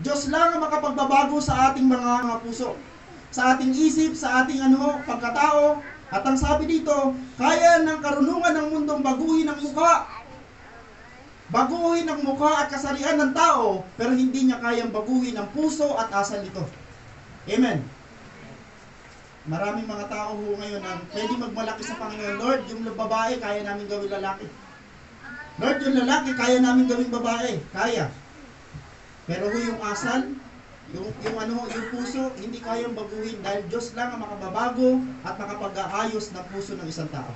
Diyos lang ang makapagbabago sa ating mga puso, sa ating isip, sa ating pagkatao. At ang sabi dito, kaya ng karunungan ng mundong baguhin ang mukha. Baguhin ang mukha at kasarian ng tao, pero hindi niya kayang baguhin ang puso at asal nito. Amen. Maraming mga tao ngayon na pwede magmalaki sa Panginoon. Lord, yung babae, kaya namin gawin lalaki. Lord, yung lalaki, kaya namin gawin babae. Kaya. Pero yung asal, yung puso, hindi kayang baguhin dahil Diyos lang ang makababago at makapag-aayos ng puso ng isang tao.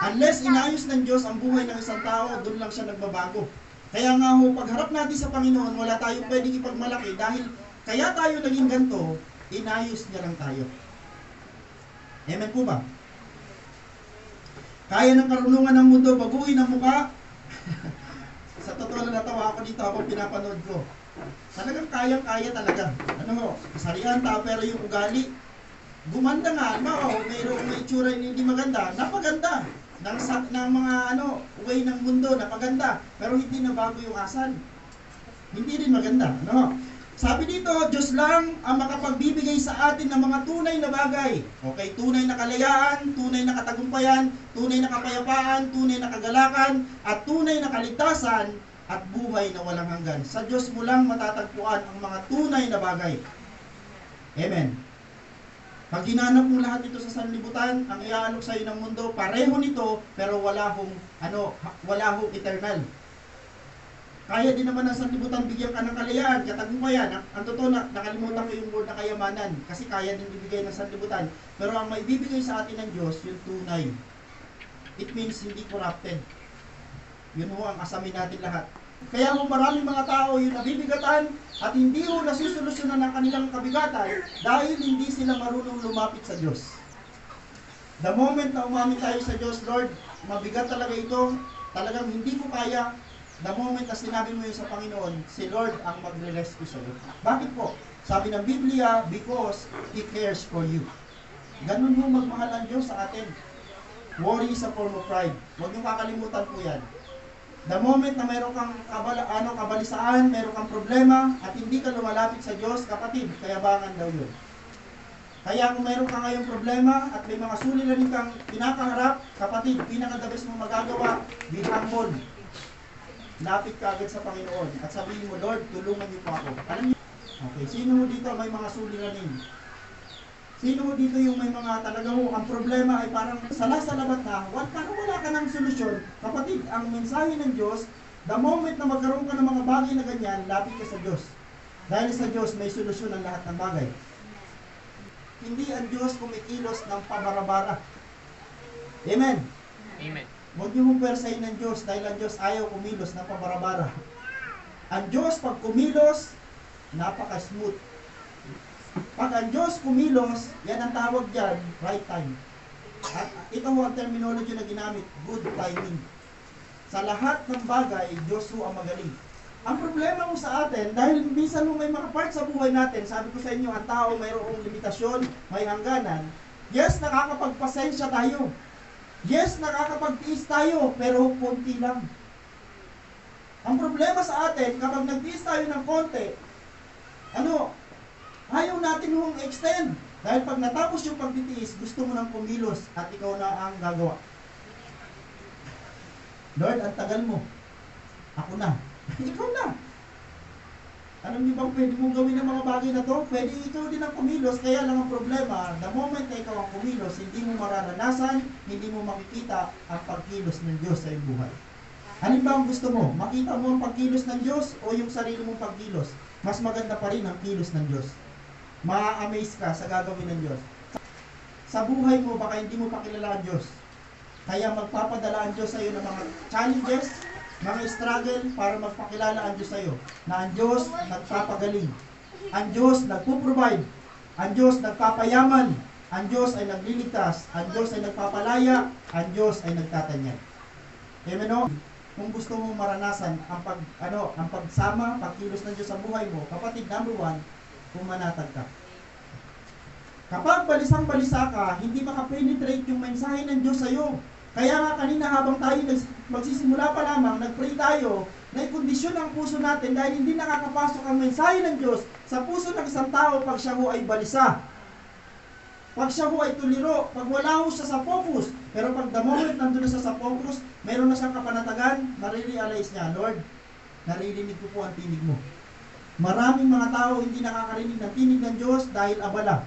Unless inayos ng Diyos ang buhay ng isang tao, doon lang siya nagbabago. Kaya nga pagharap natin sa Panginoon, wala tayong pwedeng ipagmalaki dahil kaya tayo naging ganito, inayos niya lang tayo. Amen po ba? Kaya ng karunungan ng mundo, baguhin ang mukha. Sa totoo lang natawa ako dito habang pinapanood ko. Talagang kaya talaga. Kasarian ta, pero yung ugali, gumanda nga. May itsura hindi maganda, napaganda. Ng mga way ng mundo, napaganda. Pero hindi na bago yung asal. Hindi rin maganda. Sabi dito, Diyos lang ang makapagbibigay sa atin ng mga tunay na bagay. Okay, tunay na kalayaan, tunay na katagumpayan, tunay na kapayapaan, tunay na kagalakan, at tunay na kaligtasan, at buhay na walang hanggan. Sa Diyos mo lang matatagpuan ang mga tunay na bagay. Amen. Pag ginanap mo lahat ito sa sanlibutan, ang iaalok sa iyo ng mundo, pareho nito, pero wala hong eternal. Kaya din naman ng sanlibutan bigyan ka ng kalayaan, katagumpayan. Ang totoo na, nakalimutan ko yung word na kayamanan, kasi kaya din bibigay ng sanlibutan. Pero ang maibibigay sa atin ng Diyos, yung tunay. It means hindi corrupted. Yun ang asamin natin lahat. Kaya maraming mga tao yung nabibigatan at hindi nasusolusyonan ng kanilang kabigatan dahil hindi sila marunong lumapit sa Diyos. The moment na umamit tayo sa Diyos, Lord, mabigat talaga ito, talagang hindi ko kaya. The moment na sinabi mo yun sa Panginoon, si Lord ang magre-rescue sa iyo. Bakit po? Sabi ng Biblia, because He cares for you. Ganun yung magmahal ang Diyos sa atin. Worry is a form of pride. Huwag niyong kakalimutan po yan. The moment na mayroon kang kabalisaan, mayroon kang problema, at hindi ka lumalapit sa Diyos, kapatid, kayabangan daw yun. Kaya kung mayroon ka ngayong problema, at may mga suliranin kang kinakaharap, kapatid, pinaka-the best mo magagawa, be humble. Lapit ka agad sa Panginoon at sabihin mo, Lord, tulungan niyo po ako. Alam niyo? Okay, sino dito may mga suliranin? Sino dito yung may mga talagang ang problema ay parang salasalabat na, parang wala ka ng solusyon? Kapatid, ang mensahe ng Diyos, the moment na magkaroon ka ng mga bagay na ganyan, lapit ka sa Diyos. Dahil sa Diyos, may solusyon ang lahat ng bagay. Hindi ang Diyos kumikilos ng pabarabara. Amen? Amen. Huwag niyo mong persahin ng Diyos dahil ang Diyos ayaw kumilos ng pabarabara. Ang Diyos pag kumilos, napaka-smooth. Pag ang Diyos kumilos, yan ang tawag dyan, right time. At ito ang terminology na ginamit, good timing. Sa lahat ng bagay, Diyos ang magaling. Ang problema mo sa atin, dahil minsan may mga part sa buhay natin, sabi ko sa inyo, ang tao mayroong limitasyon, may hangganan. Yes, nakakapagpasensya tayo. Yes, nakakapagtiis tayo, pero konti lang. Ang problema sa atin, kapag nagtiis tayo ng konti, ayaw natin yung extend. Dahil pag natapos yung pagtitiis, gusto mo nang kumilos at ikaw na ang gagawa. Lord, ang tagal mo. Ako na. Ikaw na. Alam niyo bang pwede mong gawin ang mga bagay na to? Pwede ikaw din ang kumilos, kaya lang ang problema, the moment na ikaw ang kumilos, hindi mo mararanasan, hindi mo makikita ang pagkilos ng Diyos sa iyong buhay. Alin ba ang gusto mo? Makita mo ang pagkilos ng Diyos o yung sarili mong pagkilos? Mas maganda pa rin ang kilos ng Diyos. Ma-amaze ka sa gagawin ng Diyos. Sa buhay mo, baka hindi mo pakilala ang Diyos. Kaya magpapadala ang Diyos sa iyo ng mga challenges, mga struggle para magpakilala ang Diyos sa iyo. Na ang Diyos nagpapagaling. Ang Diyos nagpo-provide. Ang Diyos nagpapayaman. Ang Diyos ay nagliligtas. Ang Diyos ay nagpapalaya. Ang Diyos ay nagtatanyag. Amen o? Kung gusto mo maranasan ang pagsama, pagkilos ng Diyos sa buhay mo, kapatid, number 1, pumanatag ka. Kapag balisang-balisa ka, hindi makapenetrate yung mensahe ng Diyos sa iyo. Kaya nga kanina habang tayo magsisimula pa lamang, nag-pray tayo, naikondisyon ang puso natin dahil hindi nakakapasok ang mensahe ng Diyos sa puso ng isang tao pag siya ho ay balisa. Pag siya ho ay tuliro, pag wala ho siya sa focus. Pero pag the moment nandun na siya sa focus, meron na siyang kapanatagan, marirealize niya, Lord, naririnig ko po ang tinig mo. Maraming mga tao hindi nakakarinig ng tinig ng Diyos dahil abala.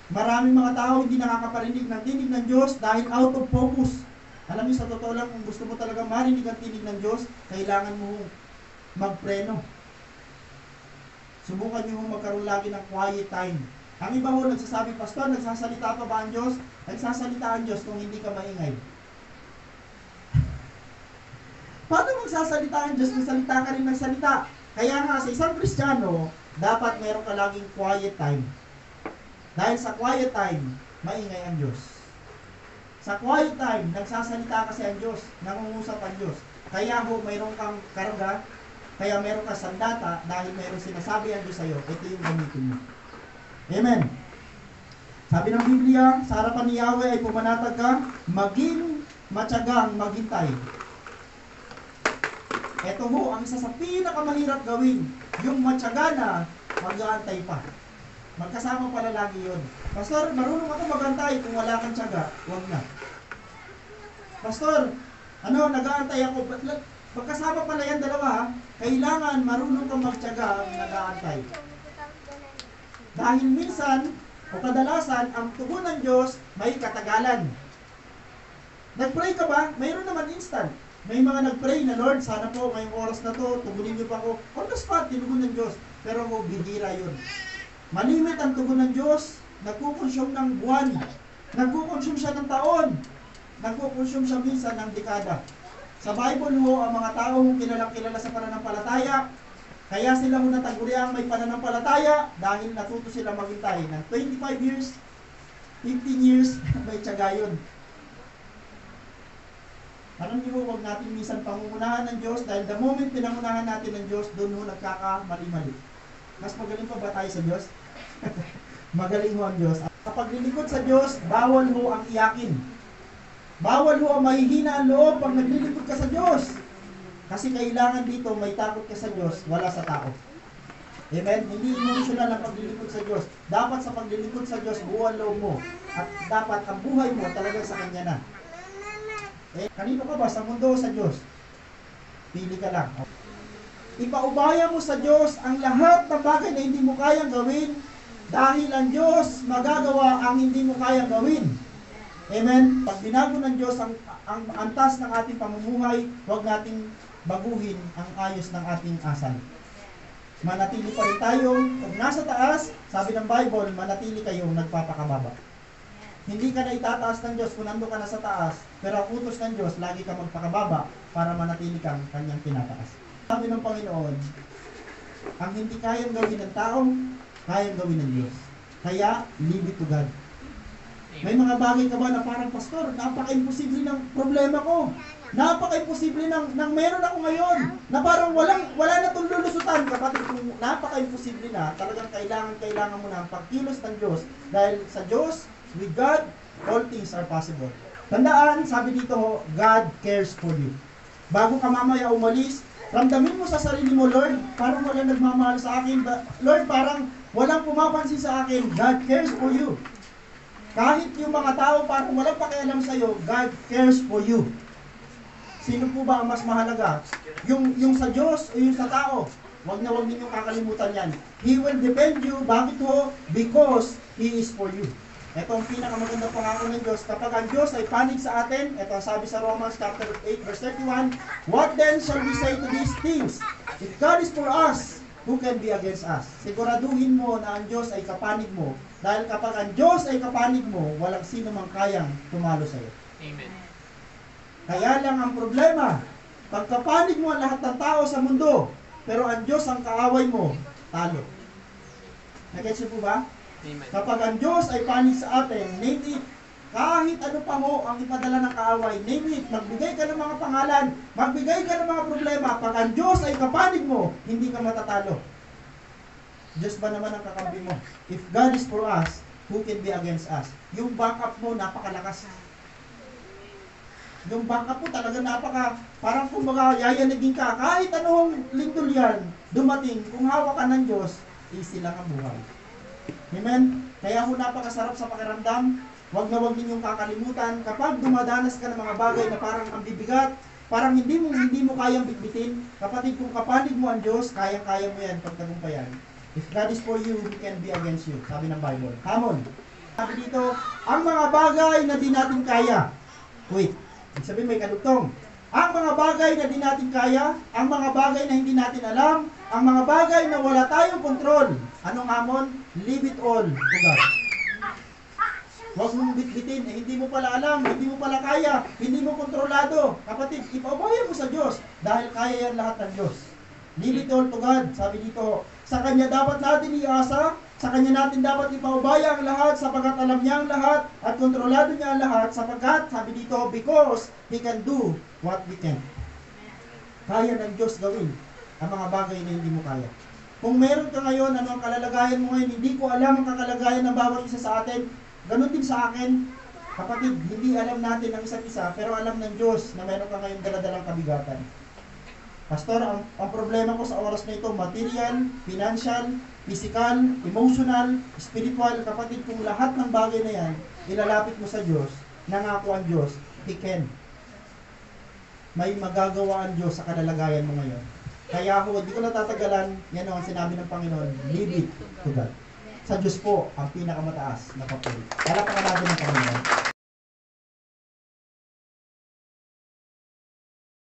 Maraming mga tao hindi nakakaparinig ng tinig ng Diyos dahil out of focus. Alam niyo, sa totoo lang, kung gusto mo talaga marinig ang tinig ng Diyos, kailangan mo magpreno. Subukan niyo magkaroon lagi ng quiet time. Ang iba ho nagsasabi, Pastor, nagsasalita pa ba ang Diyos? Nagsasalita ang Diyos kung hindi ka maingay. Paano magsasalita ang Diyos kung salita ka rin ng salita? Kaya nga, sa isang Kristiyano, dapat meron ka laging quiet time. Dahil sa quiet time, maingay ang Diyos. Sa quiet time, nagsasalita kasi ang Diyos, nangungusap ang Diyos. Kaya ho, mayroon kang karga, kaya mayroon kang sandata, dahil mayroong sinasabi ang Diyos sa'yo, ito yung gamitin mo. Amen. Sabi ng Biblia, sa harapan ni Yahweh ay pumanatag ka, maging matyagang maghintay. Ito ho, ang isa sa pinakamahirap gawin, yung matyaga na mag-aantay pa. Magkasama pala lagi yun. Pastor, marunong ako magantay, kung wala kang tiyaga, huwag na. Pastor, nag-aantay ako, magkasama pala yan dalawa ha, kailangan marunong kang magtiyaga ang nag-aantay. Dahil minsan, o kadalasan, ang tugon ng Diyos may katagalan. Nag-pray ka ba? Mayroon naman instant. May mga nag-pray na, Lord, sana po ngayong oras na to, tugunin niyo pa ako. On the spot, tinugon ng Diyos. Pero ho, bihira yun. Malimit ang tugon ng Diyos, nagkukonsume ng buwan, nagkukonsume siya ng taon, nagkukonsume siya minsan ng dekada. Sa Bible ho, ang mga taong kilala sa pananampalataya, kaya sila ho nataguriang may pananampalataya dahil natuto sila maghintay ng 25 years, 15 years, may tiyaga yun. Alam niyo, huwag natin minsan pangungunahan ng Diyos dahil the moment pinangunahan natin ng Diyos, doon ho nagkakamali-mali. Mas magaling pa ba tayo sa Diyos? Magaling ho ang Diyos. Kapag lilingkod sa Diyos, bawal ho ang iyakin. Bawal ho ang mahihina ang loob pag naglilingkod ka sa Diyos. Kasi kailangan dito may takot ka sa Diyos, wala sa tao. Amen? Hindi emotional ang paglilingkod sa Diyos. Dapat sa paglilingkod sa Diyos, buo ang loob mo. At dapat ang buhay mo talagang sa Kanya na. Kanino ka ba? Sa mundo o sa Diyos? Pili ka lang. Ipaubaya mo sa Diyos ang lahat ng bagay na hindi mo kayang gawin dahil ang Diyos magagawa ang hindi mo kayang gawin. Amen? Pag binago ng Diyos ang antas ng ating pamumuhay, huwag nating baguhin ang ayos ng ating asal. Manatili pa rin tayo, pag nasa taas, sabi ng Bible, manatili kayong nagpapakababa. Hindi ka na itataas ng Diyos kung nando ka na sa taas, pero ang utos ng Diyos, lagi ka magpakababa para manatili kang kanyang tinataas. Sabi ng Panginoon, ang hindi kayang gawin ng tao, kayang gawin ng Diyos. Kaya, leave it to God. May mga bagay ka ba na parang, Pastor, napaka-imposible ng problema ko. Napaka-imposible ng meron ako ngayon. Na parang wala na itong lulusutan. Kapatid, kung napaka-imposible na, talagang kailangan mo na ang pagkilos ng Diyos. Dahil sa Diyos, with God, all things are possible. Tandaan, sabi dito, God cares for you. Bago ka mamaya umalis, ramdamin mo sa sarili mo, Lord, parang walang nagmamahal sa akin. Lord, parang walang pumapansin sa akin. God cares for you. Kahit yung mga tao parang walang pakialam sa'yo, God cares for you. Sino po ba ang mas mahalaga? Yung sa Diyos o yung sa tao? Huwag ninyong kakalimutan yan. He will defend you. Bakit ho? Because He is for you. Ito ang pinakamagandang pangako ng Diyos. Kapag ang Diyos ay panig sa atin, ito ang sabi sa Romans chapter 8 verse 31, what then shall we say to these things? If God is for us, who can be against us? Siguraduhin mo na ang Diyos ay kapanig mo. Dahil kapag ang Diyos ay kapanig mo, walang sino mang kayang tumalo sa iyo. Amen. Kaya lang ang problema, pag kapanig mo ang lahat ng tao sa mundo, pero ang Diyos ang kaaway mo, talo. Nag-gets po ba? Amen. Kapag ang Diyos ay panig sa atin, name it, kahit ano pa mo ang ipadala ng kaaway, name it, magbigay ka ng mga pangalan, magbigay ka ng mga problema, pag ang Diyos ay kapanig mo, hindi ka matatalo. Diyos ba naman ang kakampi mo? If God is for us, who can be against us? Yung backup mo, napakalakas. Yung bangka po talaga parang kumbaga yayanagin ka. Kahit anong lindol yan, dumating, kung hawak ka ng Diyos, easy lang ang buhay. Amen? Kaya ho napakasarap sa pakiramdam. Huwag na huwag ninyong kakalimutan. Kapag dumadanas ka ng mga bagay na parang ang bibigat, parang hindi mo kayang bitbitin, kapatid, kung kapanig mo ang Diyos, kayang-kaya mo yan pagtagumpayan. If God is for you, He can be against you. Sabi ng Bible. Come on. Sabi dito, ang mga bagay na di natin kaya. Wait. Ibig sabihin may kadugtong. Ang mga bagay na di natin kaya, ang mga bagay na hindi natin alam, ang mga bagay na wala tayong kontrol. Anong hamon? Leave it all to God. Huwag mong bitbitin. Hindi mo pala alam, hindi mo pala kaya, hindi mo kontrolado. Kapatid, ipaubaya mo sa Diyos dahil kaya yan lahat ng Diyos. Leave it all to God. Sabi dito, sa Kanya dapat natin iasa, sa Kanya natin dapat ipaubaya ang lahat sapagkat alam niya ang lahat at kontrolado niya ang lahat sapagkat, sabi dito, because He can do what we can. Kaya ng Diyos gawin ang mga bagay na hindi mo kaya. Kung meron ka ngayon, ano ang kalalagayan mo ngayon, hindi ko alam ang kakalagayan ng bawat isa sa atin, ganun din sa akin. Kapatid, hindi alam natin ang isa't isa, pero alam ng Diyos na meron ka ngayong daladalang kabigatan. Pastor, ang problema ko sa oras na ito, material, financial, physical, emotional, spiritual. Kapatid, kung lahat ng bagay na yan, ilalapit mo sa Diyos, nangako ang Diyos, He can. May magagawa ang Diyos sa kalalagayan mo ngayon. Kaya ho, hindi ko natatagalan, yan ang sinabi ng Panginoon, leave it to God. Sa Diyos po, ang pinakamataas na papuri. Palapakan natin ng Panginoon.